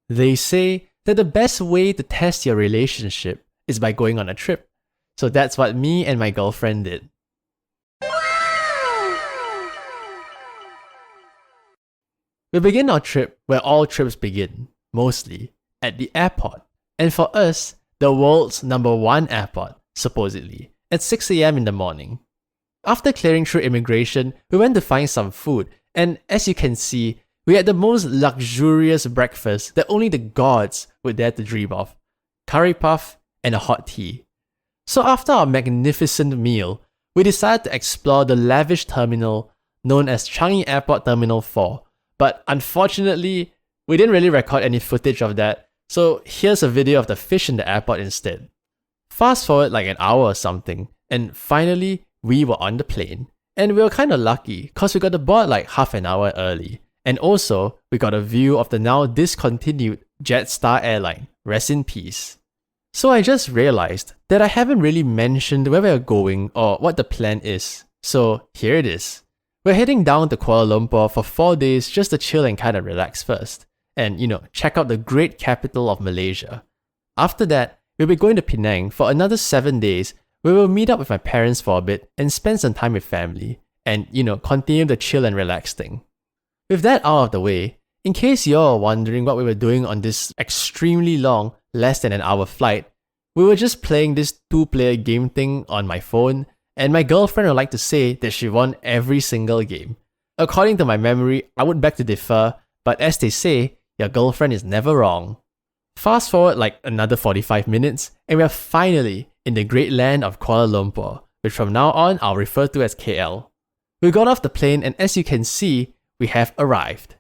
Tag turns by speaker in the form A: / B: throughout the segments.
A: They say that the best way to test your relationship is by going on a trip. So that's what me and my girlfriend did. We begin our trip where all trips begin, mostly, at the airport. And for us, the world's #1 airport, supposedly, at 6 a.m. in the morning. After clearing through immigration, we went to find some food, and as you can see, we had the most luxurious breakfast that only the gods would dare to dream of. Curry puff and a hot tea. So after our magnificent meal, we decided to explore the lavish terminal known as Changi Airport Terminal 4. But unfortunately, we didn't really record any footage of that, so here's a video of the fish in the airport instead. Fast forward like an hour or something, and finally, we were on the plane. And we were kinda lucky, cause we got aboard like half an hour early. And also, we got a view of the now discontinued Jetstar airline, rest in peace. So I just realized that I haven't really mentioned where we're going or what the plan is. So here it is. We're heading down to Kuala Lumpur for 4 days just to chill and kinda relax first. And check out the great capital of Malaysia. After that, we'll be going to Penang for another 7 days where we'll meet up with my parents for a bit and spend some time with family. And continue the chill and relax thing. With that out of the way, in case you're wondering what we were doing on this extremely long, less than an hour flight, we were just playing this 2-player game thing on my phone, and my girlfriend would like to say that she won every single game. According to my memory, I would beg to differ, but as they say, your girlfriend is never wrong. Fast forward like another 45 minutes, and we are finally in the great land of Kuala Lumpur, which from now on I'll refer to as KL. We got off the plane, and as you can see, we have arrived.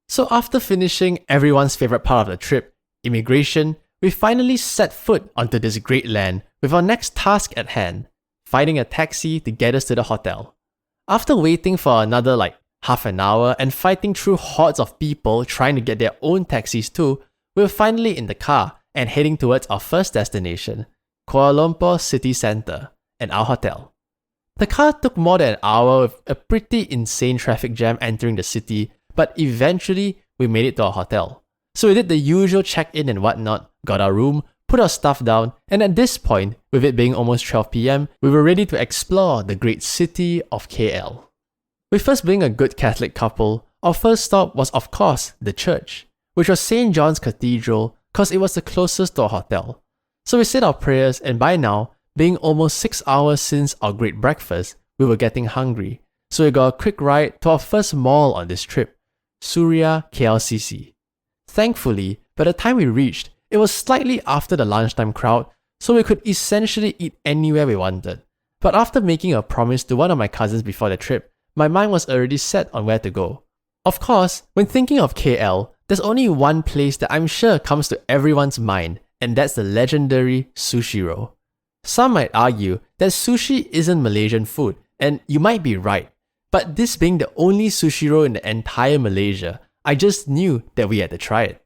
A: So after finishing everyone's favorite part of the trip, immigration, we finally set foot onto this great land with our next task at hand, finding a taxi to get us to the hotel. After waiting for another like half an hour and fighting through hordes of people trying to get their own taxis too, we were finally in the car and heading towards our first destination, Kuala Lumpur City Centre, and our hotel. The car took more than an hour with a pretty insane traffic jam entering the city, but eventually we made it to our hotel. So we did the usual check-in and whatnot, got our room, put our stuff down, and at this point, with it being almost 12 PM, we were ready to explore the great city of KL. With us being a good Catholic couple, our first stop was of course the church, which was St. John's Cathedral cause it was the closest to our hotel. So we said our prayers, and by now, being almost 6 hours since our great breakfast, we were getting hungry. So we got a quick ride to our first mall on this trip, Suria KLCC. Thankfully, by the time we reached, it was slightly after the lunchtime crowd, so we could essentially eat anywhere we wanted. But after making a promise to one of my cousins before the trip, my mind was already set on where to go. Of course, when thinking of KL, there's only one place that I'm sure comes to everyone's mind, and that's the legendary Sushi Roll. Some might argue that sushi isn't Malaysian food, and you might be right. But this being the only sushi roll in the entire Malaysia, I just knew that we had to try it.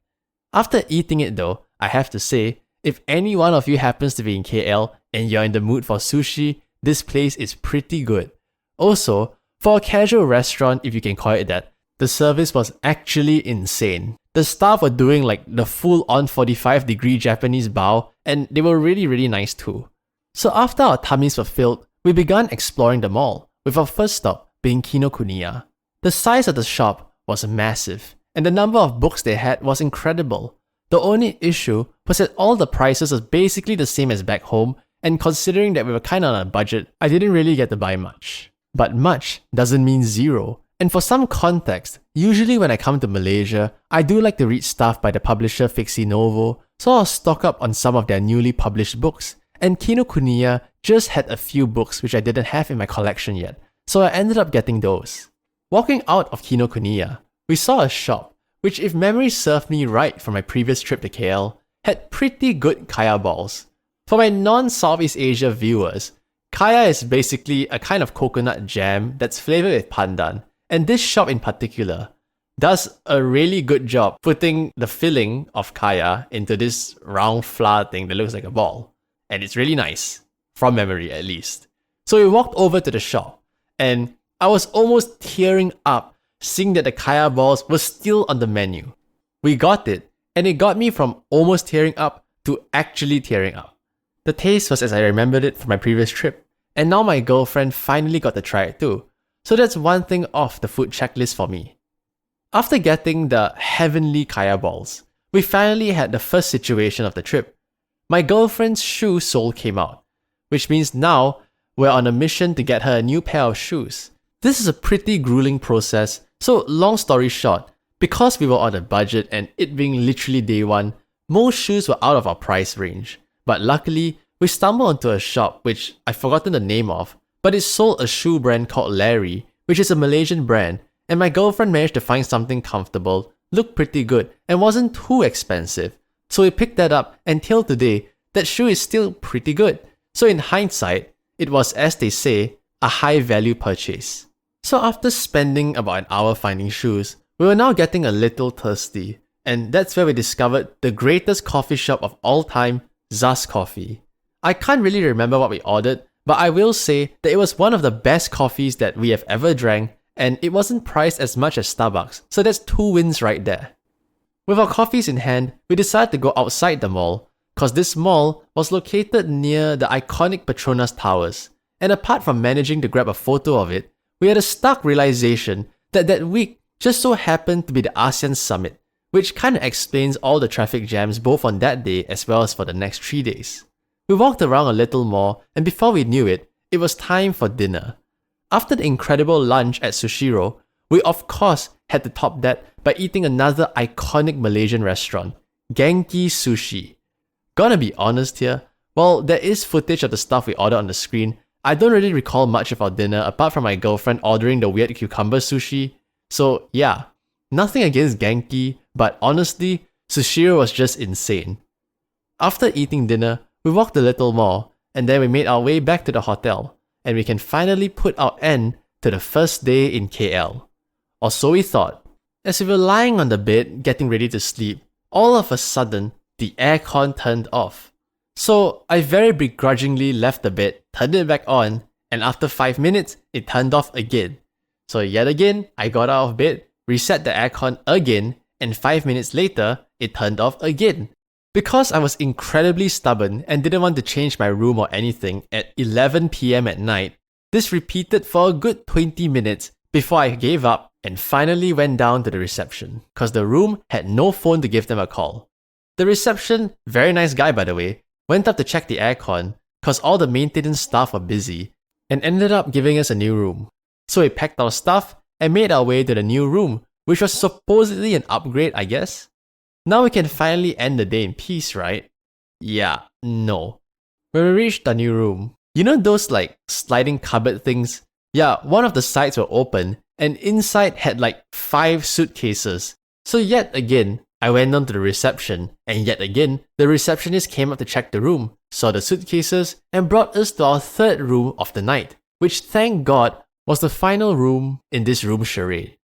A: After eating it though, I have to say, if any one of you happens to be in KL and you're in the mood for sushi, this place is pretty good. Also, for a casual restaurant, if you can call it that, the service was actually insane. The staff were doing like the full-on 45-degree Japanese bow, and they were really nice too. So after our tummies were filled, we began exploring the mall, with our first stop being Kinokuniya. The size of the shop was massive, and the number of books they had was incredible. The only issue was that all the prices was basically the same as back home, and considering that we were kinda on a budget, I didn't really get to buy much. But much doesn't mean zero. And for some context, usually when I come to Malaysia, I do like to read stuff by the publisher Fixie Novo, so I'll stock up on some of their newly published books. And Kinokuniya just had a few books which I didn't have in my collection yet, so I ended up getting those. Walking out of Kinokuniya, we saw a shop, which if memory served me right from my previous trip to KL, had pretty good kaya balls. For my non-Southeast Asia viewers, kaya is basically a kind of coconut jam that's flavored with pandan, and this shop in particular does a really good job putting the filling of kaya into this round flour thing that looks like a ball. And it's really nice, from memory at least. So we walked over to the shop, and I was almost tearing up seeing that the kaya balls were still on the menu. We got it, and it got me from almost tearing up to actually tearing up. The taste was as I remembered it from my previous trip, and now my girlfriend finally got to try it too, so that's one thing off the food checklist for me. After getting the heavenly kaya balls, we finally had the first situation of the trip. My girlfriend's shoe sole came out, which means now we're on a mission to get her a new pair of shoes. This is a pretty grueling process, so long story short, because we were on a budget and it being literally day one, most shoes were out of our price range. But luckily, we stumbled onto a shop which I've forgotten the name of, but it sold a shoe brand called Larry, which is a Malaysian brand, and my girlfriend managed to find something comfortable, looked pretty good, and wasn't too expensive. So we picked that up, and till today, that shoe is still pretty good. So in hindsight, it was, as they say, a high value purchase. So after spending about an hour finding shoes, we were now getting a little thirsty, and that's where we discovered the greatest coffee shop of all time, Zaz Coffee. I can't really remember what we ordered, but I will say that it was one of the best coffees that we have ever drank, and it wasn't priced as much as Starbucks, so that's 2 wins right there. With our coffees in hand, we decided to go outside the mall, cause this mall was located near the iconic Petronas Towers, and apart from managing to grab a photo of it, we had a stark realization that that week just so happened to be the ASEAN Summit, which kinda explains all the traffic jams both on that day as well as for the next 3 days. We walked around a little more, and before we knew it, it was time for dinner. After the incredible lunch at Sushiro, we of course had to top that by eating another iconic Malaysian restaurant, Genki Sushi. Gonna be honest here, while there is footage of the stuff we ordered on the screen, I don't really recall much of our dinner apart from my girlfriend ordering the weird cucumber sushi. So yeah, nothing against Genki, but honestly, Sushiro was just insane. After eating dinner, we walked a little more, and then we made our way back to the hotel, and we can finally put our end to the first day in KL. Or so we thought. As we were lying on the bed getting ready to sleep, all of a sudden, the aircon turned off. So I very begrudgingly left the bed, turned it back on, and after 5 minutes, it turned off again. So yet again, I got out of bed, reset the aircon again, and 5 minutes later, it turned off again. Because I was incredibly stubborn and didn't want to change my room or anything at 11 PM at night, this repeated for a good 20 minutes before I gave up and finally went down to the reception, cause the room had no phone to give them a call. The reception, very nice guy by the way, went up to check the aircon cause all the maintenance staff were busy and ended up giving us a new room. So we packed our stuff and made our way to the new room, which was supposedly an upgrade, I guess. Now we can finally end the day in peace, right? Yeah, no. When we reached the new room, you know those like sliding cupboard things? Yeah, one of the sides were open and inside had like 5 suitcases. So yet again, I went down to the reception and yet again, the receptionist came up to check the room, saw the suitcases and brought us to our third room of the night, which thank God was the final room in this room charade.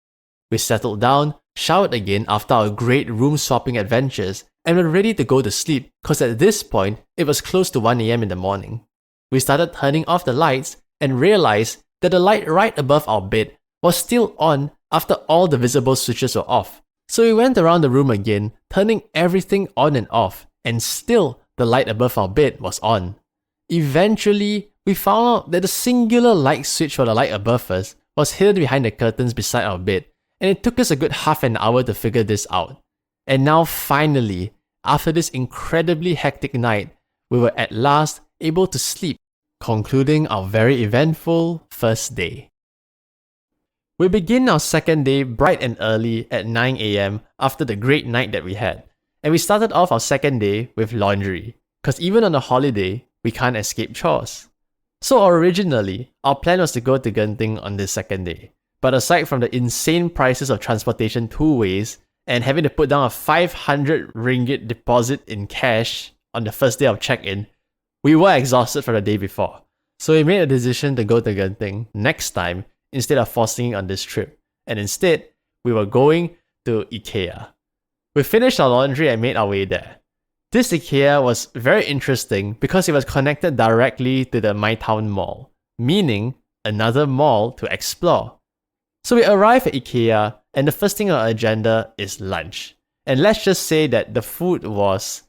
A: We settled down, showered again after our great room swapping adventures, and were ready to go to sleep cause at this point, it was close to 1 AM in the morning. We started turning off the lights and realized that the light right above our bed was still on after all the visible switches were off. So we went around the room again, turning everything on and off, and still the light above our bed was on. Eventually, we found out that the singular light switch for the light above us was hidden behind the curtains beside our bed, and it took us a good half an hour to figure this out. And now finally, after this incredibly hectic night, we were at last able to sleep, concluding our very eventful first day. We begin our second day bright and early at 9 AM after the great night that we had, and we started off our second day with laundry, cause even on a holiday, we can't escape chores. So originally, our plan was to go to Genting on this second day, but aside from the insane prices of transportation 2 ways and having to put down a 500 ringgit deposit in cash on the first day of check-in, we were exhausted from the day before. So we made a decision to go to Genting next time instead of forcing it on this trip. And instead, we were going to IKEA. We finished our laundry and made our way there. This IKEA was very interesting because it was connected directly to the My Town Mall, meaning another mall to explore. So we arrive at IKEA and the first thing on our agenda is lunch. and let's just say that the food was,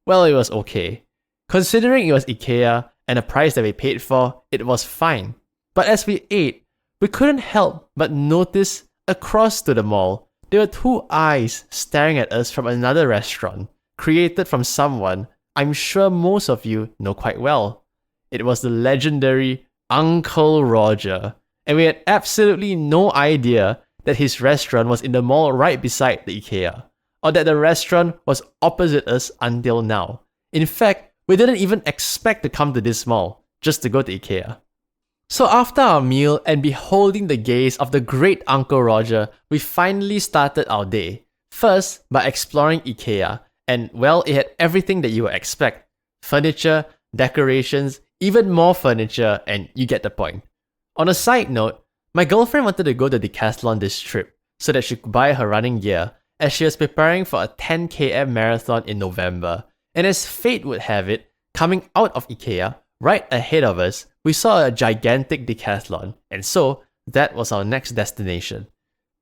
A: well, it was okay. Considering it was IKEA and the price that we paid for, it was fine. But as we ate, we couldn't help but notice across to the mall, there were two eyes staring at us from another restaurant, created from someone I'm sure most of you know quite well. It was the legendary Uncle Roger, and we had absolutely no idea that his restaurant was in the mall right beside the IKEA, or that the restaurant was opposite us until now. In fact, we didn't even expect to come to this mall just to go to IKEA. So after our meal and beholding the gaze of the great Uncle Roger, we finally started our day. First, by exploring IKEA, and well, it had everything that you would expect. Furniture, decorations, even more furniture, and you get the point. On a side note, my girlfriend wanted to go to Decathlon this trip so that she could buy her running gear as she was preparing for a 10 km marathon in November. And as fate would have it, coming out of IKEA, right ahead of us, we saw a gigantic Decathlon, and so that was our next destination.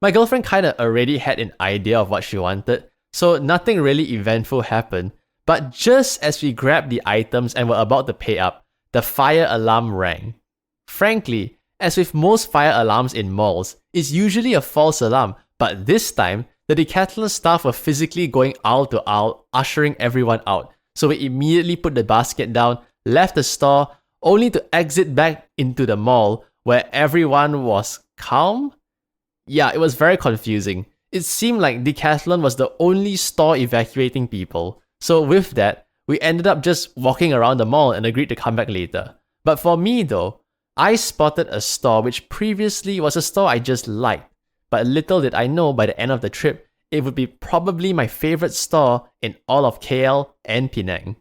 A: My girlfriend kinda already had an idea of what she wanted, so nothing really eventful happened, but just as we grabbed the items and were about to pay up, the fire alarm rang. Frankly, as with most fire alarms in malls, it's usually a false alarm, but this time, the Decathlon staff were physically going aisle to aisle, ushering everyone out. So we immediately put the basket down, left the store, only to exit back into the mall where everyone was calm? Yeah, it was very confusing. It seemed like Decathlon was the only store evacuating people. So with that, we ended up just walking around the mall and agreed to come back later. But for me though, I spotted a store which previously was a store I just liked. But little did I know by the end of the trip, it would be probably my favorite store in all of KL and Penang.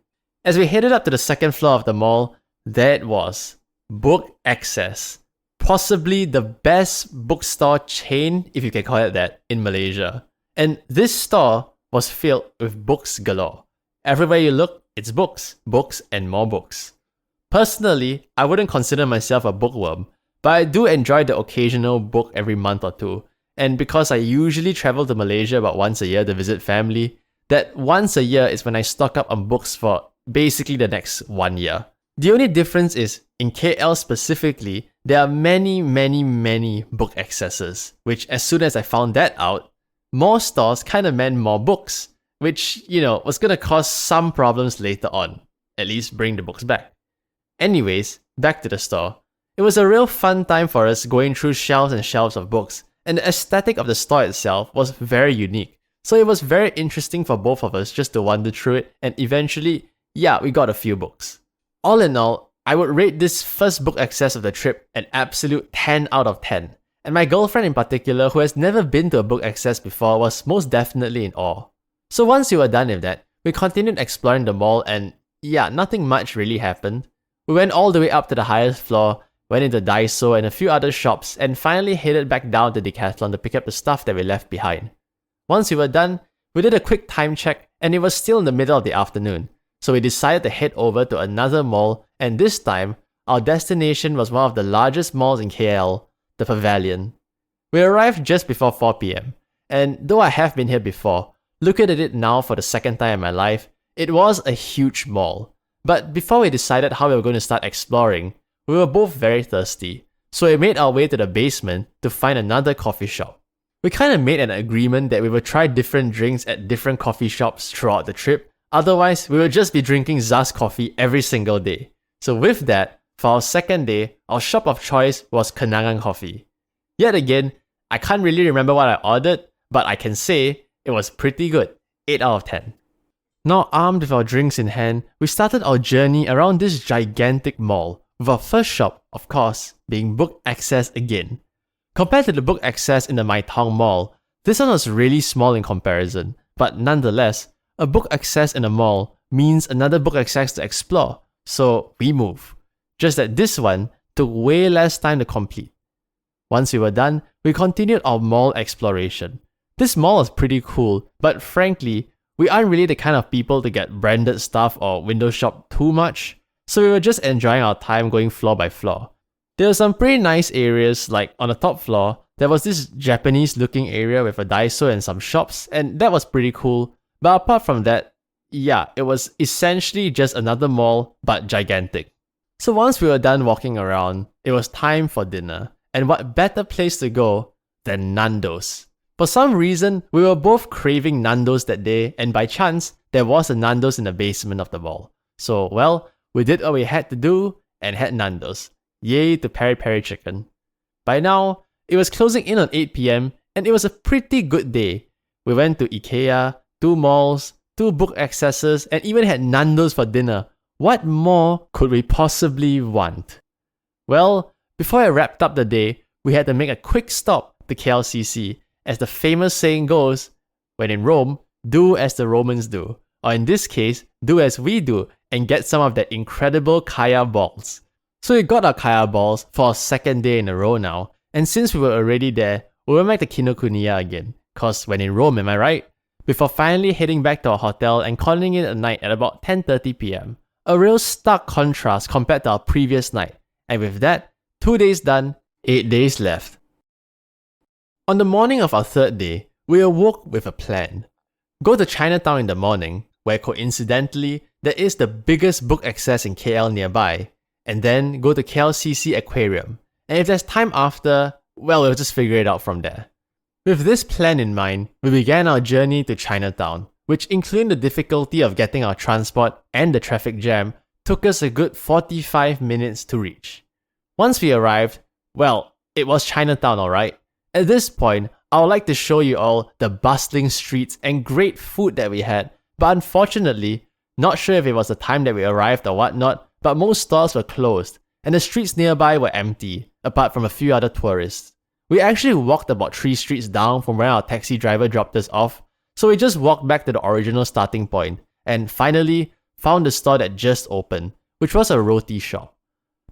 A: As we headed up to the second floor of the mall, there it was, Book Access. Possibly the best bookstore chain, if you can call it that, in Malaysia. And this store was filled with books galore. Everywhere you look, it's books, books and more books. Personally, I wouldn't consider myself a bookworm, but I do enjoy the occasional book every month or two. And because I usually travel to Malaysia about once a year to visit family, that once a year is when I stock up on books for basically the next 1 year. The only difference is, in KL specifically, there are many book accesses, which as soon as I found that out, more stores kind of meant more books, which, was gonna cause some problems later on. At least bring the books back. Anyways, back to the store. It was a real fun time for us going through shelves and shelves of books, and the aesthetic of the store itself was very unique. So it was very interesting for both of us just to wander through it, and eventually, we got a few books. All in all, I would rate this first book access of the trip an absolute 10 out of 10. And my girlfriend in particular, who has never been to a book access before, was most definitely in awe. So once we were done with that, we continued exploring the mall and nothing much really happened. We went all the way up to the highest floor, went into Daiso and a few other shops, and finally headed back down to Decathlon to pick up the stuff that we left behind. Once we were done, we did a quick time check and it was still in the middle of the afternoon. So we decided to head over to another mall, and this time, our destination was one of the largest malls in KL, the Pavilion. We arrived just before 4 PM, and though I have been here before, looking at it now for the second time in my life, it was a huge mall. But before we decided how we were going to start exploring, we were both very thirsty, so we made our way to the basement to find another coffee shop. We kind of made an agreement that we would try different drinks at different coffee shops throughout the trip. Otherwise, we would just be drinking Zaz coffee every single day. So with that, for our second day, our shop of choice was Kenangan Coffee. Yet again, I can't really remember what I ordered, but I can say it was pretty good, 8 out of 10. Now armed with our drinks in hand, we started our journey around this gigantic mall, with our first shop, of course, being Book Access again. Compared to the Book Access in the Mai Tong Mall, this one was really small in comparison, but nonetheless, a book access in a mall means another book access to explore, so we move. Just that this one took way less time to complete. Once we were done, we continued our mall exploration. This mall was pretty cool, but frankly, we aren't really the kind of people to get branded stuff or window shop too much, so we were just enjoying our time going floor by floor. There were some pretty nice areas, like on the top floor, there was this Japanese looking area with a Daiso and some shops, and that was pretty cool. But apart from that, yeah, it was essentially just another mall, but gigantic. So once we were done walking around, it was time for dinner. And what better place to go than Nando's? For some reason, we were both craving Nando's that day, and by chance, there was a Nando's in the basement of the mall. So, well, we did what we had to do and had Nando's. Yay to peri peri chicken. By now, it was closing in on 8 p.m. and it was a pretty good day. We went to IKEA, 2 malls, 2 book accesses, and even had Nando's for dinner. What more could we possibly want? Well, before I wrapped up the day, we had to make a quick stop to KLCC. As the famous saying goes, when in Rome, do as the Romans do. Or in this case, do as we do and get some of that incredible kaya balls. So we got our kaya balls for our second day in a row now. And since we were already there, we went back to Kinokuniya again. Cause when in Rome, am I right? Before finally heading back to our hotel and calling it a night at about 10:30 p.m. A real stark contrast compared to our previous night. And with that, 2 days done, 8 days left. On the morning of our third day, we awoke with a plan. Go to Chinatown in the morning, where coincidentally, there is the biggest book access in KL nearby, and then go to KLCC Aquarium. And if there's time after, well, we'll just figure it out from there. With this plan in mind, we began our journey to Chinatown, which including the difficulty of getting our transport and the traffic jam, took us a good 45 minutes to reach. Once we arrived, well, it was Chinatown, alright. At this point, I would like to show you all the bustling streets and great food that we had, but unfortunately, not sure if it was the time that we arrived or whatnot, but most stores were closed, and the streets nearby were empty, apart from a few other tourists. We actually walked about 3 streets down from where our taxi driver dropped us off, so we just walked back to the original starting point, and finally found the store that just opened, which was a roti shop.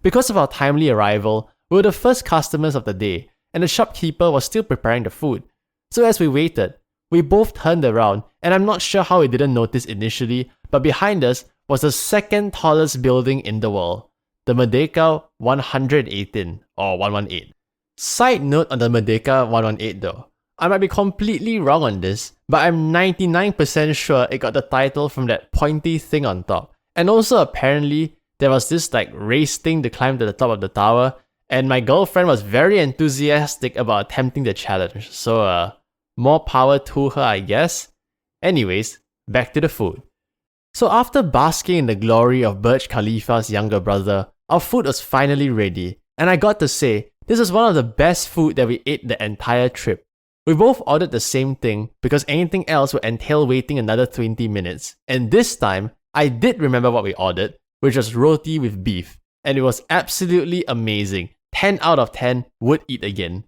A: Because of our timely arrival, we were the first customers of the day, and the shopkeeper was still preparing the food. So as we waited, we both turned around, and I'm not sure how we didn't notice initially, but behind us was the second tallest building in the world, the Merdeka 118 or 118. Side note on the Merdeka 118 though, I might be completely wrong on this, but I'm 99% sure it got the title from that pointy thing on top. And also apparently, there was this race thing to climb to the top of the tower, and my girlfriend was very enthusiastic about attempting the challenge, so more power to her, I guess. Anyways, back to the food. So after basking in the glory of Burj Khalifa's younger brother, our food was finally ready, and I got to say, this was one of the best food that we ate the entire trip. We both ordered the same thing because anything else would entail waiting another 20 minutes, and this time, I did remember what we ordered, which was roti with beef, and it was absolutely amazing. 10 out of 10 would eat again.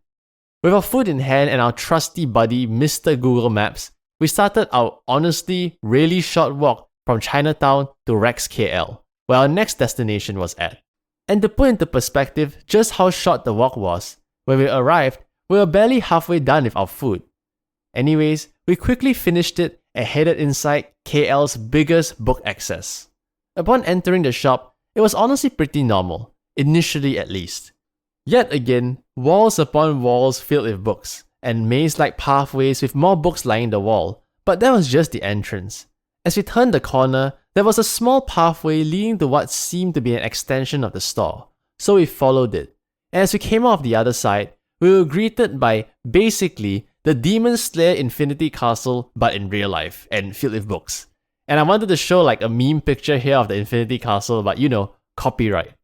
A: With our food in hand and our trusty buddy Mr. Google Maps, we started our honestly really short walk from Chinatown to Rex KL, where our next destination was at. And to put into perspective just how short the walk was, when we arrived, we were barely halfway done with our food. Anyways, we quickly finished it and headed inside KL's biggest book access. Upon entering the shop, it was honestly pretty normal, initially at least. Yet again, walls upon walls filled with books, and maze-like pathways with more books lining the wall, but that was just the entrance. As we turned the corner, there was a small pathway leading to what seemed to be an extension of the store, so we followed it. And as we came off the other side, we were greeted by, basically, the Demon Slayer Infinity Castle but in real life, and filled with books. And I wanted to show a meme picture here of the Infinity Castle, but you know, copyright.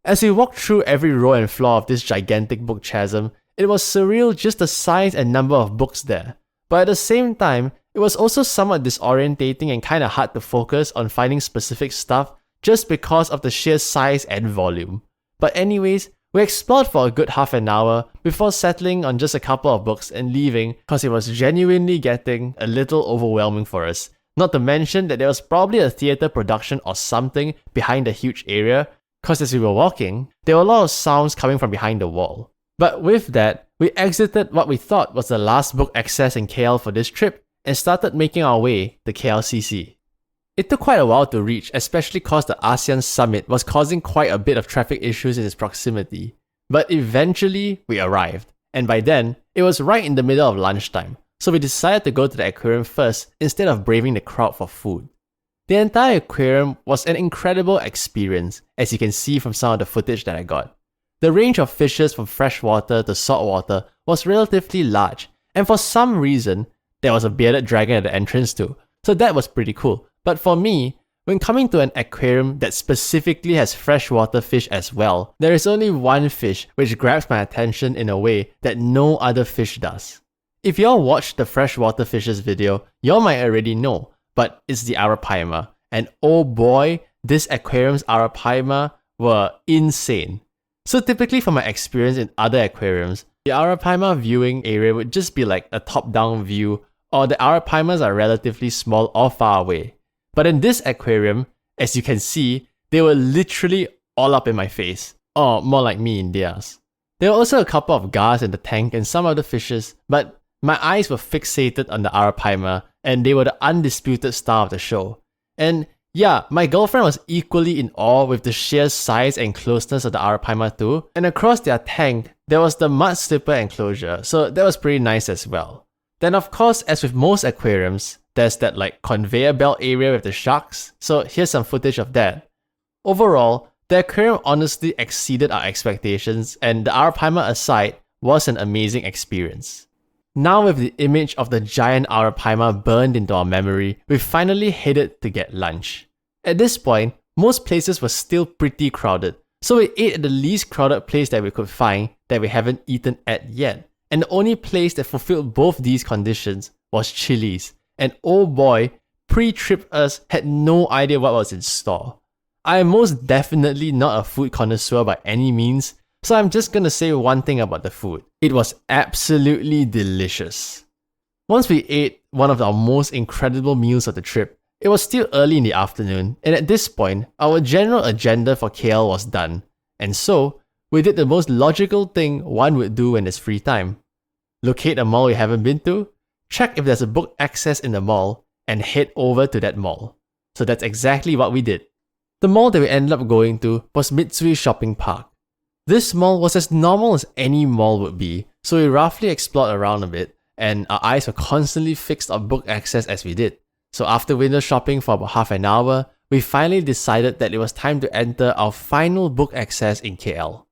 A: As we walked through every row and floor of this gigantic book chasm, it was surreal just the size and number of books there. But at the same time, it was also somewhat disorientating and kinda hard to focus on finding specific stuff just because of the sheer size and volume. But anyways, we explored for a good half an hour before settling on just a couple of books and leaving because it was genuinely getting a little overwhelming for us. Not to mention that there was probably a theatre production or something behind the huge area, because as we were walking, there were a lot of sounds coming from behind the wall. But with that, we exited what we thought was the last book access in KL for this trip and started making our way to KLCC. It took quite a while to reach, especially cause the ASEAN summit was causing quite a bit of traffic issues in its proximity. But eventually, we arrived. and by then, it was right in the middle of lunchtime, so we decided to go to the aquarium first instead of braving the crowd for food. The entire aquarium was an incredible experience, as you can see from some of the footage that I got. The range of fishes from freshwater to saltwater was relatively large, and for some reason, there was a bearded dragon at the entrance too, so that was pretty cool. But for me, when coming to an aquarium that specifically has freshwater fish as well, there is only one fish which grabs my attention in a way that no other fish does. If y'all watched the freshwater fishes video, y'all might already know, but it's the arapaima, and oh boy, this aquarium's arapaima were insane. So typically from my experience in other aquariums, the arapaima viewing area would just be like a top-down view, or the arapaimas are relatively small or far away. But in this aquarium, as you can see, they were literally all up in my face, or more like me in theirs. There were also a couple of gars in the tank and some other fishes, but my eyes were fixated on the arapaima, and they were the undisputed star of the show. And yeah, my girlfriend was equally in awe with the sheer size and closeness of the arapaima too, and across their tank, there was the mud slipper enclosure, so that was pretty nice as well. Then of course, as with most aquariums, there's that like conveyor belt area with the sharks, so here's some footage of that. Overall, the aquarium honestly exceeded our expectations, and the arapaima aside, was an amazing experience. Now with the image of the giant arapaima burned into our memory, we finally headed to get lunch. At this point, most places were still pretty crowded, so we ate at the least crowded place that we could find that we haven't eaten at yet. And the only place that fulfilled both these conditions was Chili's. And oh boy, pre-trip us had no idea what was in store. I am most definitely not a food connoisseur by any means, so I'm just gonna say one thing about the food. It was absolutely delicious. Once we ate one of our most incredible meals of the trip, it was still early in the afternoon, and at this point, our general agenda for KL was done. And so, we did the most logical thing one would do when there's free time. Locate a mall we haven't been to, check if there's a book access in the mall, and head over to that mall. So that's exactly what we did. The mall that we ended up going to was Mitsui Shopping Park. This mall was as normal as any mall would be, so we roughly explored around a bit, and our eyes were constantly fixed on book access as we did. So after window shopping for about half an hour, we finally decided that it was time to enter our final book access in KL.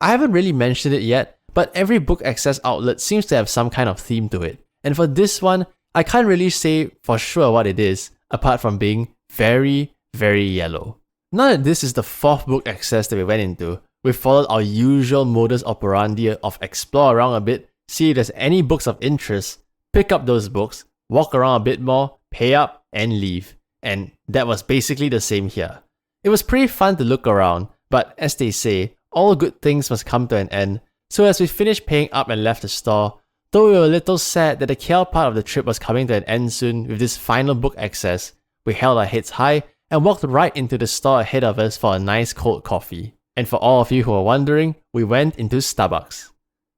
A: I haven't really mentioned it yet, but every book access outlet seems to have some kind of theme to it. And for this one, I can't really say for sure what it is, apart from being very, very yellow. Now that this is the fourth book access that we went into, we followed our usual modus operandi of explore around a bit, see if there's any books of interest, pick up those books, walk around a bit more, pay up, and leave. And that was basically the same here. It was pretty fun to look around, but as they say, all good things must come to an end. So as we finished paying up and left the store, though we were a little sad that the KL part of the trip was coming to an end soon with this final book access, we held our heads high and walked right into the store ahead of us for a nice cold coffee. And for all of you who are wondering, we went into Starbucks.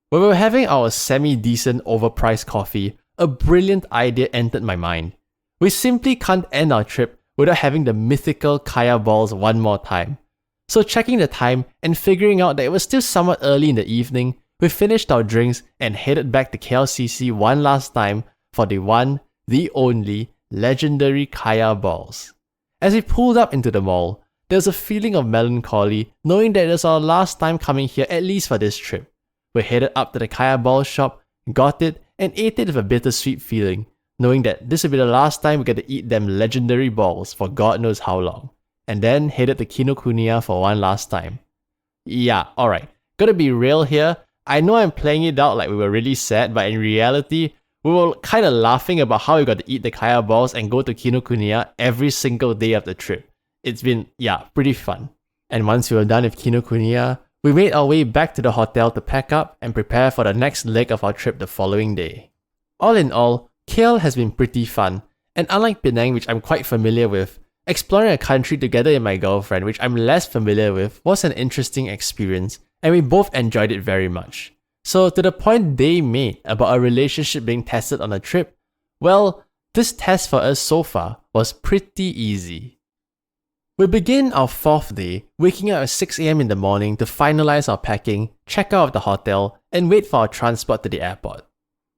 A: When we were having our semi-decent overpriced coffee, a brilliant idea entered my mind. We simply can't end our trip without having the mythical kaya balls one more time. So checking the time and figuring out that it was still somewhat early in the evening, we finished our drinks and headed back to KLCC one last time for the one, the only, legendary kaya balls. As we pulled up into the mall, there was a feeling of melancholy knowing that it was our last time coming here at least for this trip. We headed up to the kaya ball shop, got it, and ate it with a bittersweet feeling, knowing that this would be the last time we get to eat them legendary balls for God knows how long. And then headed to Kinokuniya for one last time. Yeah, alright, gotta be real here. I know I'm playing it out like we were really sad, but in reality, we were kinda laughing about how we got to eat the kaya balls and go to Kinokuniya every single day of the trip. It's been, pretty fun. And once we were done with Kinokuniya, we made our way back to the hotel to pack up and prepare for the next leg of our trip the following day. All in all, KL has been pretty fun, and unlike Penang, which I'm quite familiar with, exploring a country together with my girlfriend, which I'm less familiar with, was an interesting experience, and we both enjoyed it very much. So to the point they made about a relationship being tested on a trip, well, this test for us so far was pretty easy. We begin our fourth day, waking up at 6 AM in the morning to finalize our packing, check out of the hotel, and wait for our transport to the airport.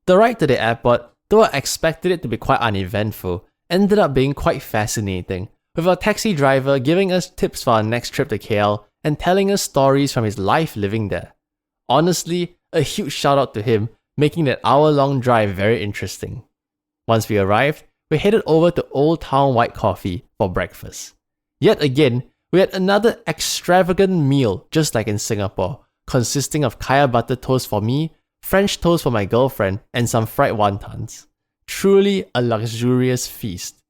A: The ride to the airport, though I expected it to be quite uneventful, ended up being quite fascinating, with our taxi driver giving us tips for our next trip to KL and telling us stories from his life living there. Honestly, a huge shout out to him, making that hour-long drive very interesting. Once we arrived, we headed over to Old Town White Coffee for breakfast. Yet again, we had another extravagant meal just like in Singapore, consisting of kaya butter toast for me, French toast for my girlfriend, and some fried wontons. Truly a luxurious feast.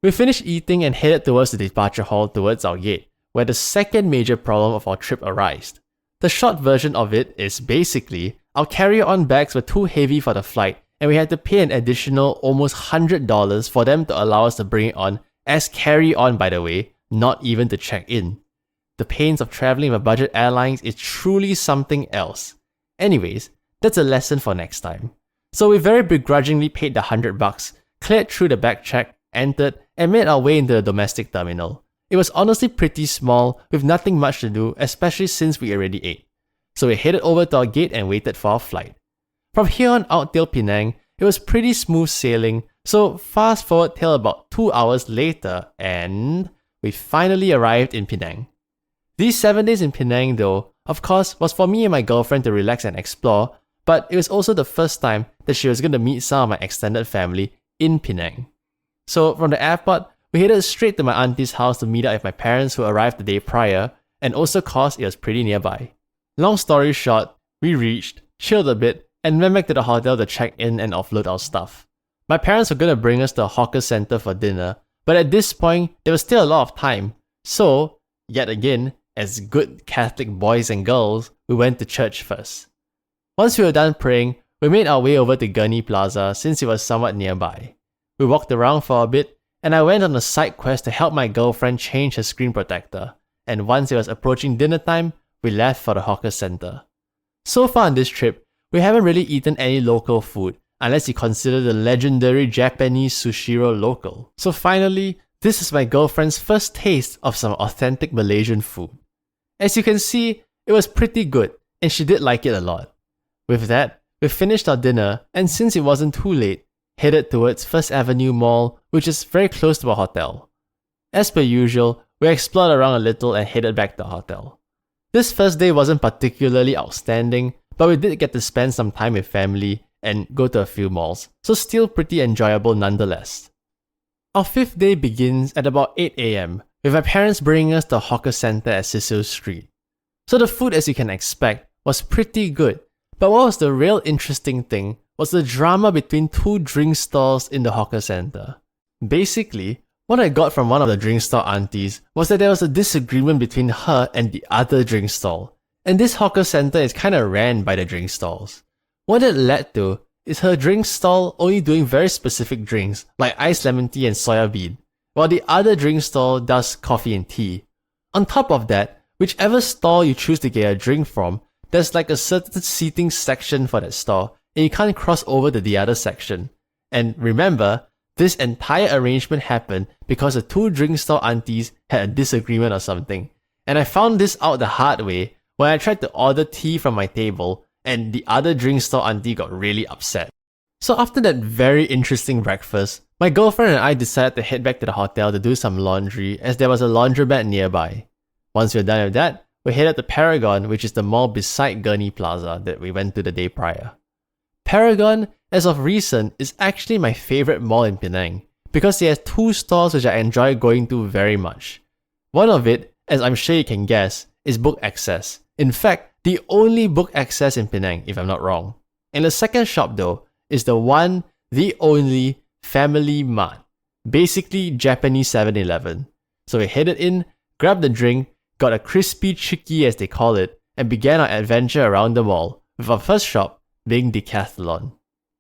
A: We finished eating and headed towards the departure hall towards our gate, where the second major problem of our trip arose. The short version of it is basically, our carry-on bags were too heavy for the flight, and we had to pay an additional almost $100 for them to allow us to bring it on, as carry-on by the way, not even to check in. The pains of traveling with budget airlines is truly something else. Anyways, that's a lesson for next time. So we very begrudgingly paid the $100, cleared through the bag check, entered, and made our way into the domestic terminal. It was honestly pretty small, with nothing much to do, especially since we already ate. So we headed over to our gate and waited for our flight. From here on out till Penang, it was pretty smooth sailing, so fast forward till about 2 hours later, and we finally arrived in Penang. These 7 days in Penang though, of course, was for me and my girlfriend to relax and explore, but it was also the first time that she was going to meet some of my extended family in Penang. So from the airport, we headed straight to my auntie's house to meet up with my parents who arrived the day prior, and also cause it was pretty nearby. Long story short, we reached, chilled a bit, and went back to the hotel to check in and offload our stuff. My parents were going to bring us to a hawker center for dinner, but at this point, there was still a lot of time. So, yet again, as good Catholic boys and girls, we went to church first. Once we were done praying, we made our way over to Gurney Plaza since it was somewhat nearby. We walked around for a bit, and I went on a side quest to help my girlfriend change her screen protector, and once it was approaching dinner time, we left for the hawker center. So far on this trip, we haven't really eaten any local food, unless you consider the legendary Japanese Sushiro local. So finally, this is my girlfriend's first taste of some authentic Malaysian food. As you can see, it was pretty good, and she did like it a lot. With that, we finished our dinner, and since it wasn't too late, headed towards First Avenue Mall, which is very close to our hotel. As per usual, we explored around a little and headed back to our hotel. This first day wasn't particularly outstanding, but we did get to spend some time with family and go to a few malls, so still pretty enjoyable nonetheless. Our 5th day begins at about 8 AM, with my parents bringing us to a hawker center at Cecil Street. So the food, as you can expect, was pretty good, but what was the real interesting thing was the drama between 2 drink stalls in the hawker center. Basically, what I got from one of the drink stall aunties was that there was a disagreement between her and the other drink stall, and this hawker center is kinda ran by the drink stalls. What it led to is her drink stall only doing very specific drinks like iced lemon tea and soya bean, while the other drink stall does coffee and tea. On top of that, whichever stall you choose to get a drink from, there's like a certain seating section for that stall, and you can't cross over to the other section. And remember, this entire arrangement happened because the 2 drink stall aunties had a disagreement or something. And I found this out the hard way when I tried to order tea from my table, and the other drink stall auntie got really upset. So after that very interesting breakfast, my girlfriend and I decided to head back to the hotel to do some laundry as there was a laundromat nearby. Once we were done with that, we headed to Paragon, which is the mall beside Gurney Plaza that we went to the day prior. Paragon, as of recent, is actually my favorite mall in Penang because it has 2 stores which I enjoy going to very much. One of it, as I'm sure you can guess, is Book Access. In fact, the only Book Access in Penang, if I'm not wrong. And the second shop though, is the one, the only Family Mart. Basically Japanese 7-Eleven. So we headed in, grabbed a drink, got a crispy chiki as they call it, and began our adventure around the mall, with our first shop being Decathlon.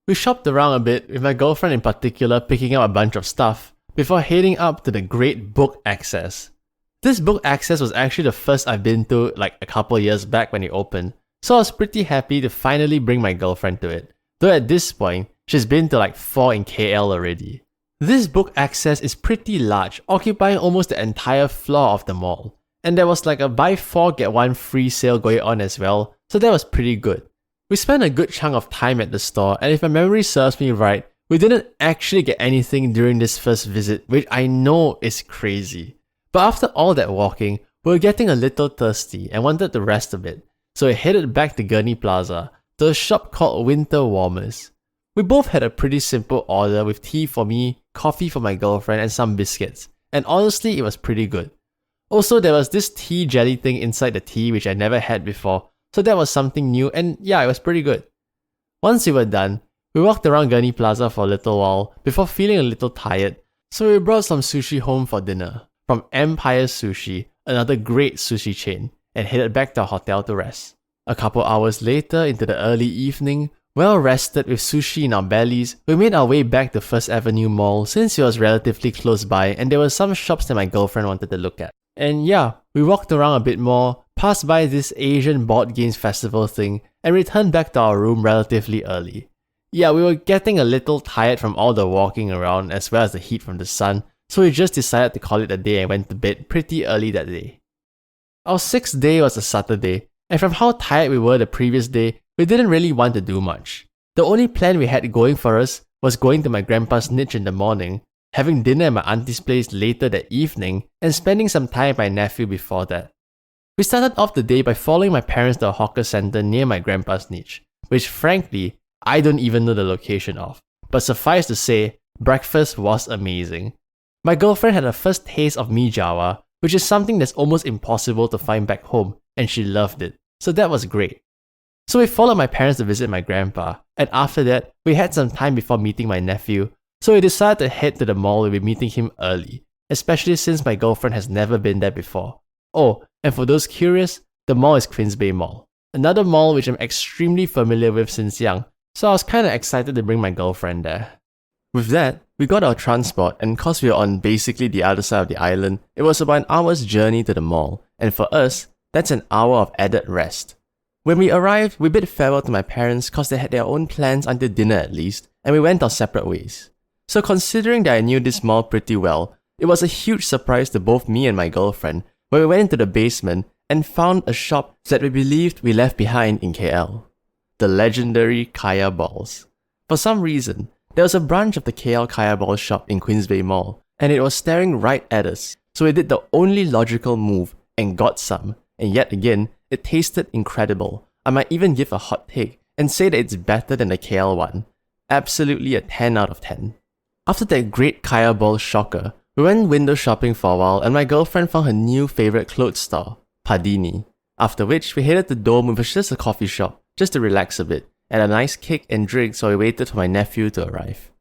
A: We shopped around a bit, with my girlfriend in particular picking up a bunch of stuff, before heading up to the great Book Access. This Book Access was actually the first I've been to like a couple years back when it opened, so I was pretty happy to finally bring my girlfriend to it, though at this point, she's been to like 4 in KL already. This Book Access is pretty large, occupying almost the entire floor of the mall, and there was like a buy 4 get 1 free sale going on as well, so that was pretty good. We spent a good chunk of time at the store, and if my memory serves me right, we didn't actually get anything during this first visit, which I know is crazy. But after all that walking, we were getting a little thirsty and wanted to rest a bit, so we headed back to Gurney Plaza to a shop called Winter Warmers. We both had a pretty simple order with tea for me, coffee for my girlfriend, and some biscuits, and honestly it was pretty good. Also, there was this tea jelly thing inside the tea which I never had before, so that was something new, and yeah, it was pretty good. Once we were done, we walked around Gurney Plaza for a little while before feeling a little tired, so we brought some sushi home for dinner from Empire Sushi, another great sushi chain, and headed back to our hotel to rest. A couple hours later into the early evening, well rested with sushi in our bellies, we made our way back to First Avenue Mall since it was relatively close by and there were some shops that my girlfriend wanted to look at. And yeah, we walked around a bit more, passed by this Asian board games festival thing, and returned back to our room relatively early. Yeah, we were getting a little tired from all the walking around as well as the heat from the sun, so we just decided to call it a day and went to bed pretty early that day. Our sixth day was a Saturday, and from how tired we were the previous day, we didn't really want to do much. The only plan we had going for us was going to my grandpa's niche in the morning, having dinner at my auntie's place later that evening, and spending some time with my nephew before that. We started off the day by following my parents to a hawker center near my grandpa's niche, which frankly, I don't even know the location of. But suffice to say, breakfast was amazing. My girlfriend had her first taste of mee jawa, which is something that's almost impossible to find back home, and she loved it, so that was great. So we followed my parents to visit my grandpa, and after that, we had some time before meeting my nephew, so we decided to head to the mall and be meeting him early, especially since my girlfriend has never been there before. Oh, and for those curious, the mall is Queensway Mall, another mall which I'm extremely familiar with since young, so I was kinda excited to bring my girlfriend there. With that, we got our transport, and cause we were on basically the other side of the island, it was about an hour's journey to the mall, and for us, that's an hour of added rest. When we arrived, we bid farewell to my parents cause they had their own plans until dinner at least, and we went our separate ways. So considering that I knew this mall pretty well, it was a huge surprise to both me and my girlfriend when we went into the basement and found a shop that we believed we left behind in KL. The legendary Kaya Balls. For some reason, there was a branch of the KL Kaya Balls shop in Queensway Mall, and it was staring right at us, so we did the only logical move and got some, and yet again, it tasted incredible. I might even give a hot take and say that it's better than the KL one. Absolutely a 10 out of 10. After that great Kaya Balls shocker, we went window shopping for a while and my girlfriend found her new favourite clothes store, Padini. After which, we headed to Dome, which was just a coffee shop, just to relax a bit, and a nice cake and drink, so we waited for my nephew to arrive.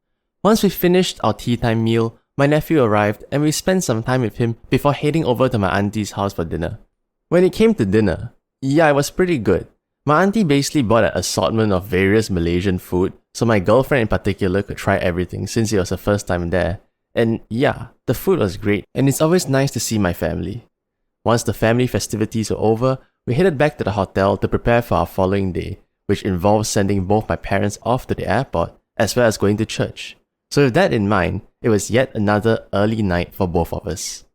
A: Once we finished our tea time meal, my nephew arrived and we spent some time with him before heading over to my auntie's house for dinner. When it came to dinner, yeah, it was pretty good. My auntie basically bought an assortment of various Malaysian food, so my girlfriend in particular could try everything since it was her first time there. And yeah, the food was great, and it's always nice to see my family. Once the family festivities were over, we headed back to the hotel to prepare for our following day, which involved sending both my parents off to the airport as well as going to church. So with that in mind, it was yet another early night for both of us.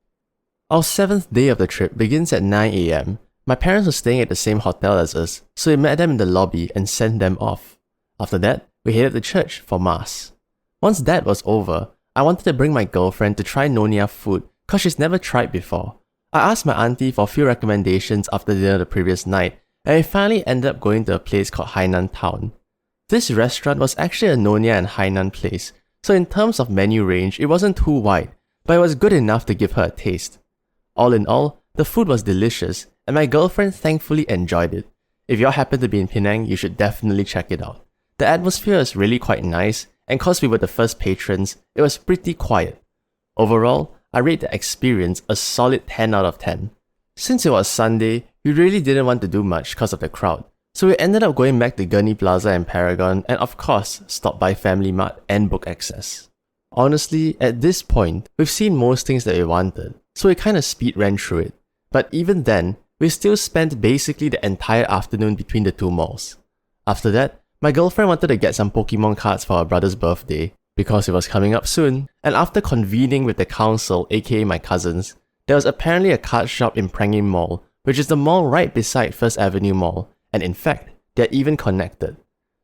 A: Our 7th day of the trip begins at 9 AM. My parents were staying at the same hotel as us, so we met them in the lobby and sent them off. After that, we headed to church for mass. Once that was over, I wanted to bring my girlfriend to try Nonya food cause she's never tried before. I asked my auntie for a few recommendations after dinner the previous night, and we finally ended up going to a place called Hainan Town. This restaurant was actually a Nonya and Hainan place, so in terms of menu range, it wasn't too wide, but it was good enough to give her a taste. All in all, the food was delicious, and my girlfriend thankfully enjoyed it. If y'all happen to be in Penang, you should definitely check it out. The atmosphere is really quite nice, and cause we were the first patrons, it was pretty quiet. Overall, I rate the experience a solid 10 out of 10. Since it was Sunday, we really didn't want to do much cause of the crowd, so we ended up going back to Gurney Plaza and Paragon, and of course, stopped by Family Mart and Book Access. Honestly, at this point, we've seen most things that we wanted, so we kinda speed ran through it. But even then, we still spent basically the entire afternoon between the two malls. After that, my girlfriend wanted to get some Pokemon cards for her brother's birthday, because it was coming up soon, and after convening with the council, aka my cousins, there was apparently a card shop in Prangin Mall, which is the mall right beside First Avenue Mall, and in fact, they're even connected.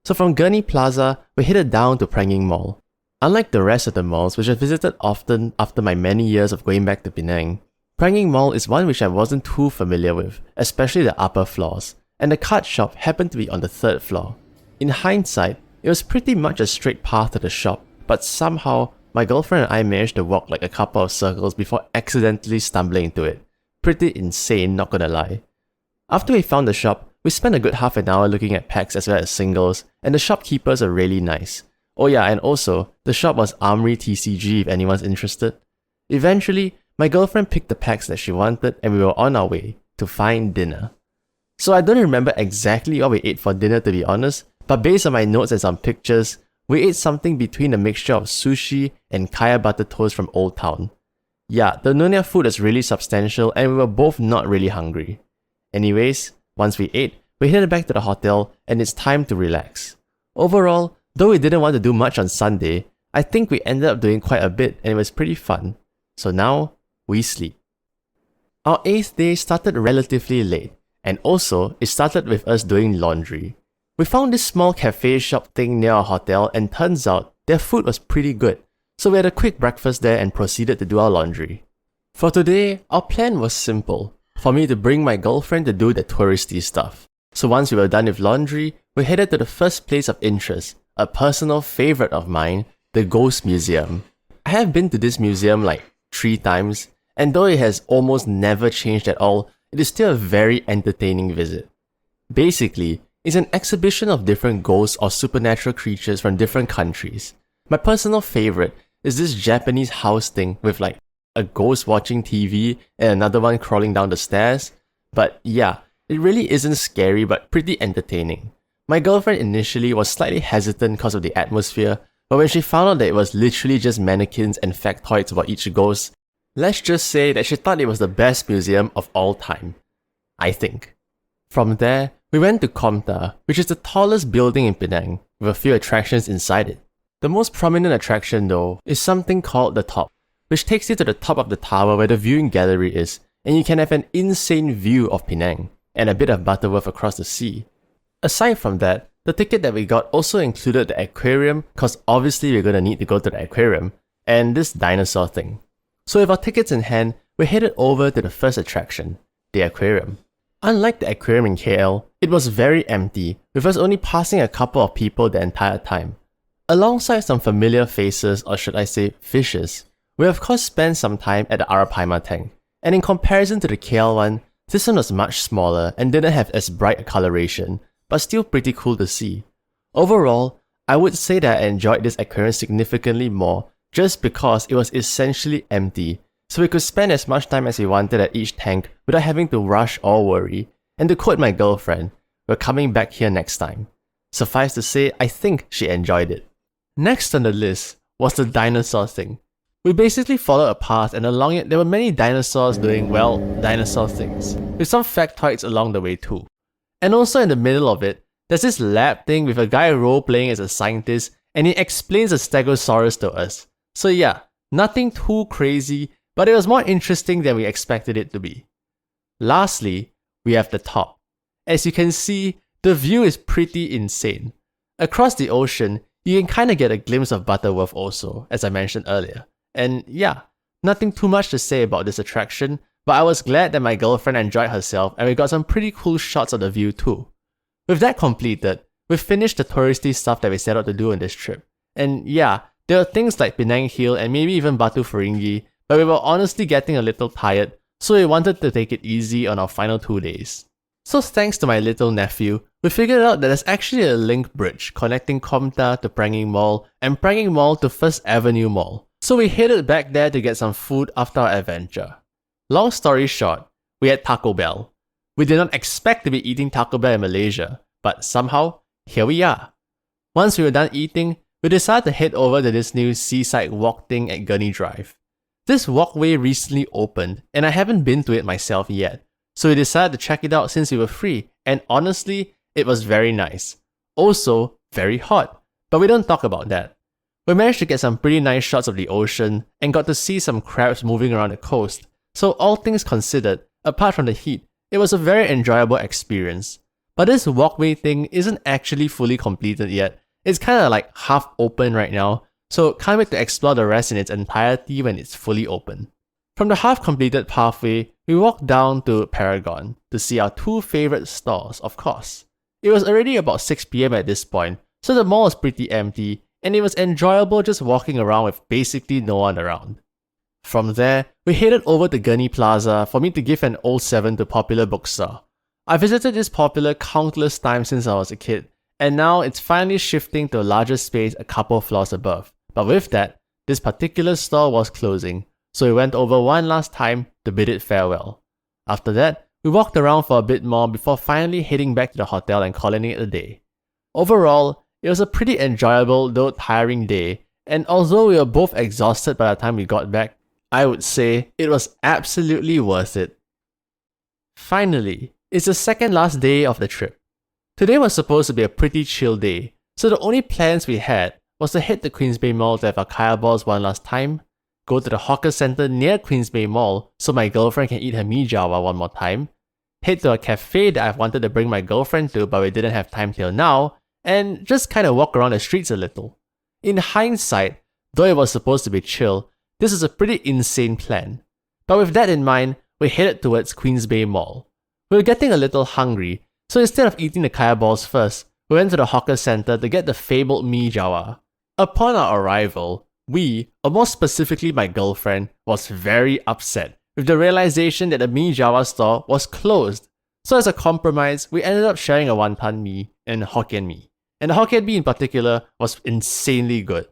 A: So from Gurney Plaza, we headed down to Penang Mall. Unlike the rest of the malls which I visited often after my many years of going back to Penang, Penang Mall is one which I wasn't too familiar with, especially the upper floors, and the card shop happened to be on the 3rd floor. In hindsight, it was pretty much a straight path to the shop, but somehow, my girlfriend and I managed to walk like a couple of circles before accidentally stumbling into it. Pretty insane, not gonna lie. After we found the shop, we spent a good half an hour looking at packs as well as singles, and the shopkeepers are really nice. Oh yeah, and also, the shop was Armory TCG if anyone's interested. Eventually, my girlfriend picked the packs that she wanted and we were on our way to find dinner. So I don't remember exactly what we ate for dinner to be honest, but based on my notes and some pictures, we ate something between a mixture of sushi and kaya butter toast from Old Town. Yeah, the Nyonya food is really substantial and we were both not really hungry. Anyways, once we ate, we headed back to the hotel and it's time to relax. Overall, though we didn't want to do much on Sunday, I think we ended up doing quite a bit and it was pretty fun. So now, we sleep. Our 8th day started relatively late, and also it started with us doing laundry. We found this small cafe shop thing near our hotel and turns out their food was pretty good, so we had a quick breakfast there and proceeded to do our laundry. For today, our plan was simple, for me to bring my girlfriend to do the touristy stuff. So once we were done with laundry, we headed to the first place of interest, a personal favorite of mine, the Ghost Museum. I have been to this museum like 3 times, and though it has almost never changed at all, it is still a very entertaining visit. Basically, it's an exhibition of different ghosts or supernatural creatures from different countries. My personal favorite is this Japanese house thing with like a ghost watching TV and another one crawling down the stairs. But yeah, it really isn't scary but pretty entertaining. My girlfriend initially was slightly hesitant because of the atmosphere, but when she found out that it was literally just mannequins and factoids about each ghost, let's just say that she thought it was the best museum of all time. I think. From there, we went to Komta, which is the tallest building in Penang, with a few attractions inside it. The most prominent attraction though is something called the Top, which takes you to the top of the tower where the viewing gallery is, and you can have an insane view of Penang, and a bit of Butterworth across the sea. Aside from that, the ticket that we got also included the aquarium, cause obviously we're gonna need to go to the aquarium, and this dinosaur thing. So with our tickets in hand, we headed over to the first attraction, the aquarium. Unlike the aquarium in KL, it was very empty, with us only passing a couple of people the entire time. Alongside some familiar faces, or should I say fishes, we of course spent some time at the Arapaima tank, and in comparison to the KL one, this one was much smaller and didn't have as bright a coloration, but still pretty cool to see. Overall, I would say that I enjoyed this aquarium significantly more just because it was essentially empty, so we could spend as much time as we wanted at each tank without having to rush or worry, and to quote my girlfriend, we're coming back here next time. Suffice to say, I think she enjoyed it. Next on the list was the dinosaur thing. We basically followed a path and along it there were many dinosaurs doing, well, dinosaur things, with some factoids along the way too. And also in the middle of it, there's this lab thing with a guy role-playing as a scientist and he explains the Stegosaurus to us. So yeah, nothing too crazy, but it was more interesting than we expected it to be. Lastly, we have the Top. As you can see, the view is pretty insane. Across the ocean, you can kinda get a glimpse of Butterworth also, as I mentioned earlier. And yeah, nothing too much to say about this attraction, but I was glad that my girlfriend enjoyed herself and we got some pretty cool shots of the view too. With that completed, we finished the touristy stuff that we set out to do on this trip. And yeah, there were things like Penang Hill and maybe even Batu Ferringhi, but we were honestly getting a little tired, so we wanted to take it easy on our final 2 days. So thanks to my little nephew, we figured out that there's actually a link bridge connecting Komta to Penang Mall and Penang Mall to First Avenue Mall. So we headed back there to get some food after our adventure. Long story short, we had Taco Bell. We did not expect to be eating Taco Bell in Malaysia, but somehow, here we are. Once we were done eating, we decided to head over to this new seaside walk thing at Gurney Drive. This walkway recently opened, and I haven't been to it myself yet, so we decided to check it out since we were free, and honestly, it was very nice. Also, very hot, but we don't talk about that. We managed to get some pretty nice shots of the ocean, and got to see some crabs moving around the coast, so all things considered, apart from the heat, it was a very enjoyable experience. But this walkway thing isn't actually fully completed yet. It's kind of like half open right now, so can't wait to explore the rest in its entirety when it's fully open. From the half completed pathway, we walked down to Paragon to see our two favorite stores, of course. It was already about 6 PM at this point, so the mall was pretty empty, and it was enjoyable just walking around with basically no one around. From there, we headed over to Gurney Plaza for me to give an 07 to Popular Bookstore. I visited this Popular countless times since I was a kid, and now it's finally shifting to a larger space a couple floors above. But with that, this particular store was closing, so we went over one last time to bid it farewell. After that, we walked around for a bit more before finally heading back to the hotel and calling it a day. Overall, it was a pretty enjoyable though tiring day, and although we were both exhausted by the time we got back, I would say it was absolutely worth it. Finally, it's the second last day of the trip. Today was supposed to be a pretty chill day, so the only plans we had was to head to Queens Bay Mall to have our kaya balls one last time, go to the hawker center near Queens Bay Mall so my girlfriend can eat her mee jawa one more time, head to a cafe that I've wanted to bring my girlfriend to but we didn't have time till now, and just kind of walk around the streets a little. In hindsight, though it was supposed to be chill, this is a pretty insane plan. But with that in mind, we headed towards Queens Bay Mall. We were getting a little hungry, so instead of eating the kaya balls first, we went to the hawker center to get the fabled mee jawa. Upon our arrival, we, or more specifically my girlfriend, was very upset with the realization that the mee jawa store was closed. So as a compromise, we ended up sharing a wonton mee and Hokkien mee. And the Hokkien mee in particular was insanely good.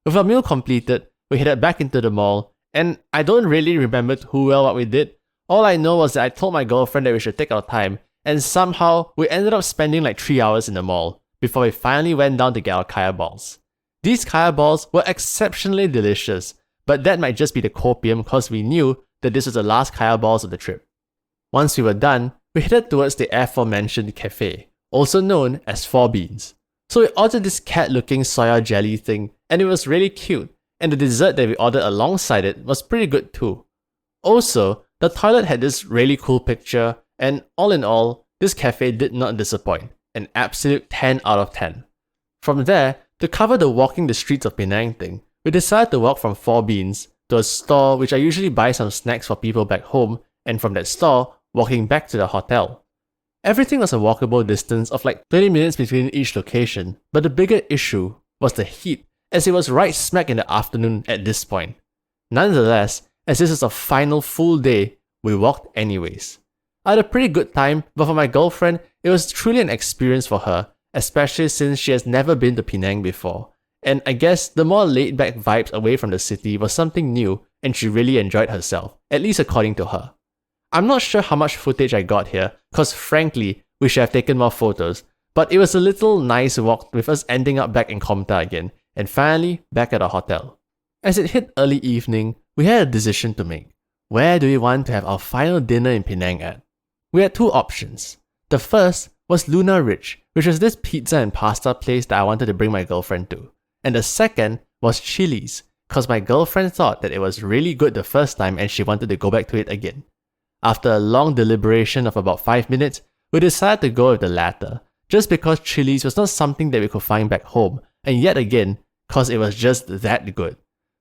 A: With our meal completed, we headed back into the mall, and I don't really remember too well what we did. All I know was that I told my girlfriend that we should take our time, and somehow we ended up spending like 3 hours in the mall before we finally went down to get our kaya balls. These kaya balls were exceptionally delicious, but that might just be the copium because we knew that this was the last kaya balls of the trip. Once we were done, we headed towards the aforementioned cafe, also known as Four Beans. So we ordered this cat-looking soya jelly thing, and it was really cute, and the dessert that we ordered alongside it was pretty good too. Also, the toilet had this really cool picture, and all in all, this cafe did not disappoint, an absolute 10 out of 10. From there, to cover the walking the streets of Penang thing, we decided to walk from Four Beans to a store which I usually buy some snacks for people back home, and from that store, walking back to the hotel. Everything was a walkable distance of like 30 minutes between each location, but the bigger issue was the heat, as it was right smack in the afternoon at this point. Nonetheless, as this is a final full day, we walked anyways. I had a pretty good time, but for my girlfriend, it was truly an experience for her, especially since she has never been to Penang before. And I guess the more laid-back vibes away from the city was something new, and she really enjoyed herself, at least according to her. I'm not sure how much footage I got here, cause frankly, we should have taken more photos, but it was a little nice walk with us ending up back in Komta again, and finally back at our hotel. As it hit early evening, we had a decision to make. Where do we want to have our final dinner in Penang at? We had two options. The first was Luna Ridge, which was this pizza and pasta place that I wanted to bring my girlfriend to. And the second was Chili's, cause my girlfriend thought that it was really good the first time and she wanted to go back to it again. After a long deliberation of about 5 minutes, we decided to go with the latter, just because Chili's was not something that we could find back home, and yet again, cause it was just that good.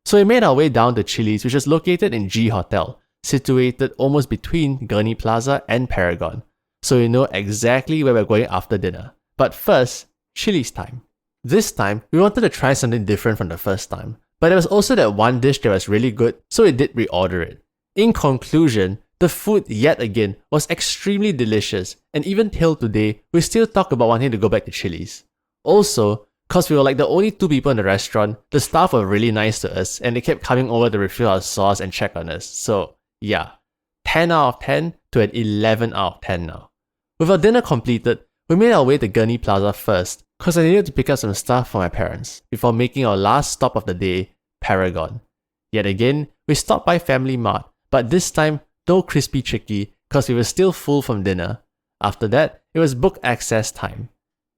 A: So we made our way down to Chili's, which is located in G Hotel, situated almost between Gurney Plaza and Paragon, so we know exactly where we're going after dinner. But first, Chili's time. This time, we wanted to try something different from the first time, but there was also that one dish that was really good, so we did reorder it. In conclusion, the food yet again was extremely delicious, and even till today, we still talk about wanting to go back to Chili's. Also, cause we were like the only two people in the restaurant, the staff were really nice to us and they kept coming over to refill our sauce and check on us. So yeah, 10 out of 10 to an 11 out of 10 now. With our dinner completed, we made our way to Gurney Plaza first cause I needed to pick up some stuff for my parents before making our last stop of the day, Paragon. Yet again, we stopped by Family Mart, but this time no crispy chicky cause we were still full from dinner. After that, it was book access time.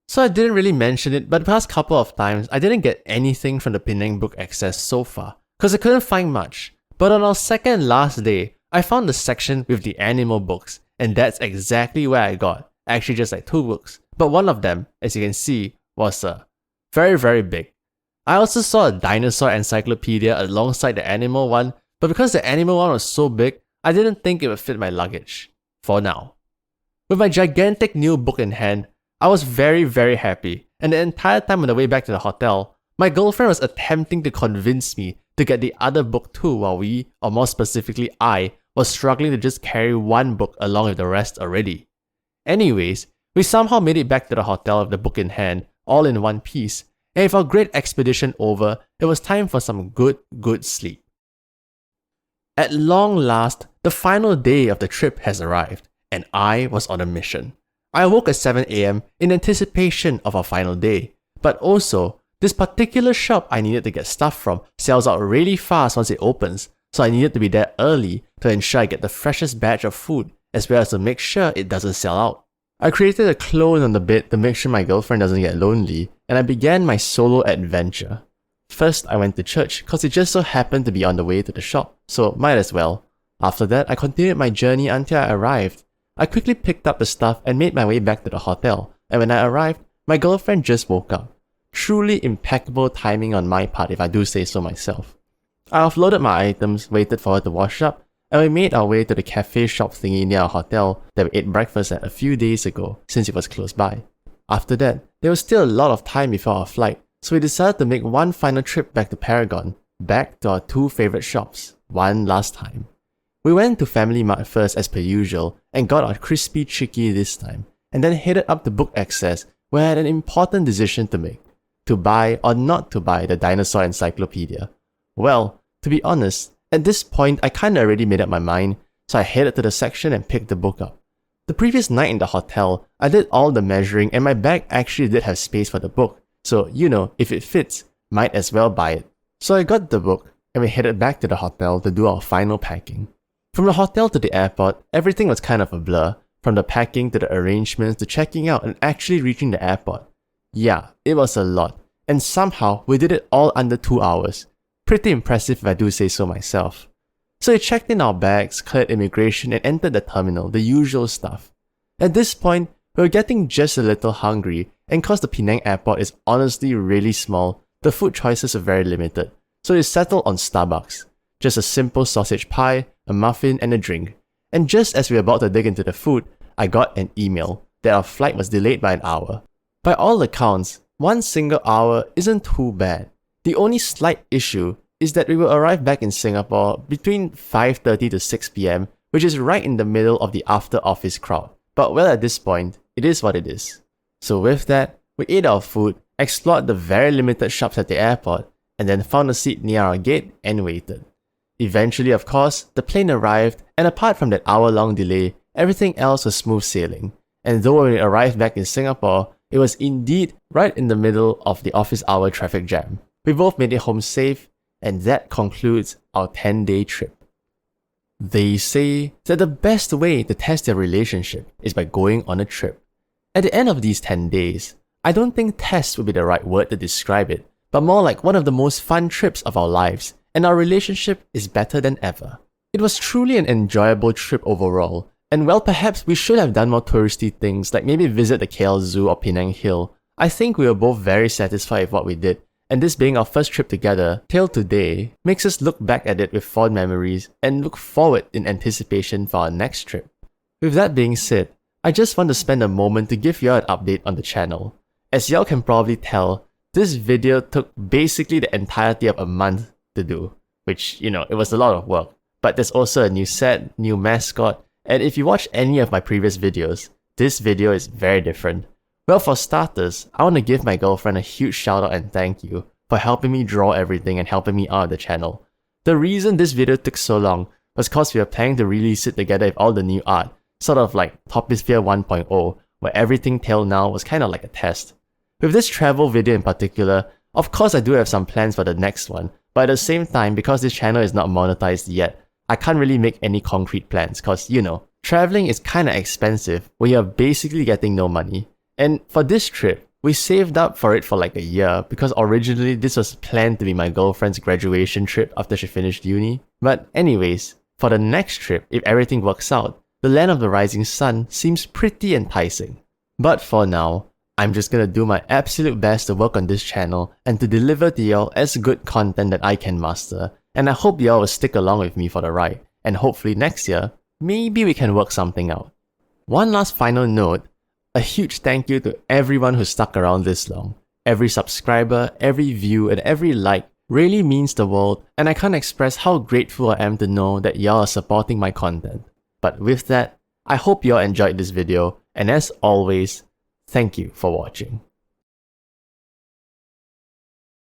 A: So I didn't really mention it, but the past couple of times, I didn't get anything from the Penang book access so far, cause I couldn't find much. But on our second last day, I found the section with the animal books, and that's exactly where I got, actually just like 2 books, but one of them, as you can see, was very, very big. I also saw a dinosaur encyclopedia alongside the animal one, but because the animal one was so big, I didn't think it would fit my luggage, for now. With my gigantic new book in hand, I was very, very happy, and the entire time on the way back to the hotel, my girlfriend was attempting to convince me to get the other book too while we, or more specifically I, was struggling to just carry one book along with the rest already. Anyways, we somehow made it back to the hotel with the book in hand, all in one piece, and with our great expedition over, it was time for some good sleep. At long last, the final day of the trip has arrived, and I was on a mission. I awoke at 7 AM in anticipation of our final day, but also, this particular shop I needed to get stuff from sells out really fast once it opens, so I needed to be there early to ensure I get the freshest batch of food, as well as to make sure it doesn't sell out. I created a clone on the bed to make sure my girlfriend doesn't get lonely, and I began my solo adventure. First, I went to church cause it just so happened to be on the way to the shop, so might as well. After that, I continued my journey until I arrived. I quickly picked up the stuff and made my way back to the hotel, and when I arrived, my girlfriend just woke up. Truly impeccable timing on my part if I do say so myself. I offloaded my items, waited for her to wash up, and we made our way to the cafe shop thingy near our hotel that we ate breakfast at a few days ago since it was close by. After that, there was still a lot of time before our flight, so we decided to make one final trip back to Paragon, back to our 2 favorite shops, one last time. We went to Family Mart first as per usual and got our crispy chicky this time, and then headed up to Book Access where I had an important decision to make. To buy or not to buy the dinosaur encyclopedia. Well, to be honest, at this point I kinda already made up my mind, so I headed to the section and picked the book up. The previous night in the hotel, I did all the measuring and my bag actually did have space for the book, so if it fits, might as well buy it. So I got the book and we headed back to the hotel to do our final packing. From the hotel to the airport, everything was kind of a blur, from the packing to the arrangements to checking out and actually reaching the airport. Yeah, it was a lot, and somehow we did it all under 2 hours. Pretty impressive if I do say so myself. So we checked in our bags, cleared immigration and entered the terminal, the usual stuff. At this point, we were getting just a little hungry, and cause the Penang airport is honestly really small, the food choices are very limited, so we settled on Starbucks. Just a simple sausage pie, a muffin and a drink. And just as we were about to dig into the food, I got an email that our flight was delayed by an hour. By all accounts, 1 single hour isn't too bad. The only slight issue is that we will arrive back in Singapore between 5:30 to 6 PM, which is right in the middle of the after office crowd. But well, at this point, it is what it is. So with that, we ate our food, explored the very limited shops at the airport, and then found a seat near our gate and waited. Eventually, of course, the plane arrived, and apart from that hour-long delay, everything else was smooth sailing. And though when we arrived back in Singapore, it was indeed right in the middle of the office hour traffic jam. We both made it home safe, and that concludes our 10-day trip. They say that the best way to test their relationship is by going on a trip. At the end of these 10 days, I don't think test would be the right word to describe it, but more like one of the most fun trips of our lives, and our relationship is better than ever. It was truly an enjoyable trip overall, and well, perhaps we should have done more touristy things like maybe visit the KL Zoo or Penang Hill. I think we were both very satisfied with what we did, and this being our first trip together till today makes us look back at it with fond memories and look forward in anticipation for our next trip. With that being said, I just want to spend a moment to give y'all an update on the channel. As y'all can probably tell, this video took basically the entirety of a month to do, which, it was a lot of work. But there's also a new set, new mascot, and if you watch any of my previous videos, this video is very different. Well, for starters, I want to give my girlfriend a huge shout out and thank you for helping me draw everything and helping me out of the channel. The reason this video took so long was cause we were planning to release it together with all the new art, sort of like Topisphere 1.0, where everything till now was kind of like a test. With this travel video in particular, of course I do have some plans for the next one, but at the same time, because this channel is not monetized yet, I can't really make any concrete plans cause, traveling is kinda expensive when you're basically getting no money. And for this trip, we saved up for it for like a year because originally this was planned to be my girlfriend's graduation trip after she finished uni. But anyways, for the next trip, if everything works out, the land of the rising sun seems pretty enticing. But for now, I'm just gonna do my absolute best to work on this channel and to deliver to y'all as good content that I can master, and I hope y'all will stick along with me for the ride, and hopefully next year, maybe we can work something out. One last final note, a huge thank you to everyone who stuck around this long. Every subscriber, every view, and every like really means the world, and I can't express how grateful I am to know that y'all are supporting my content. But with that, I hope y'all enjoyed this video, and as always, thank you for watching.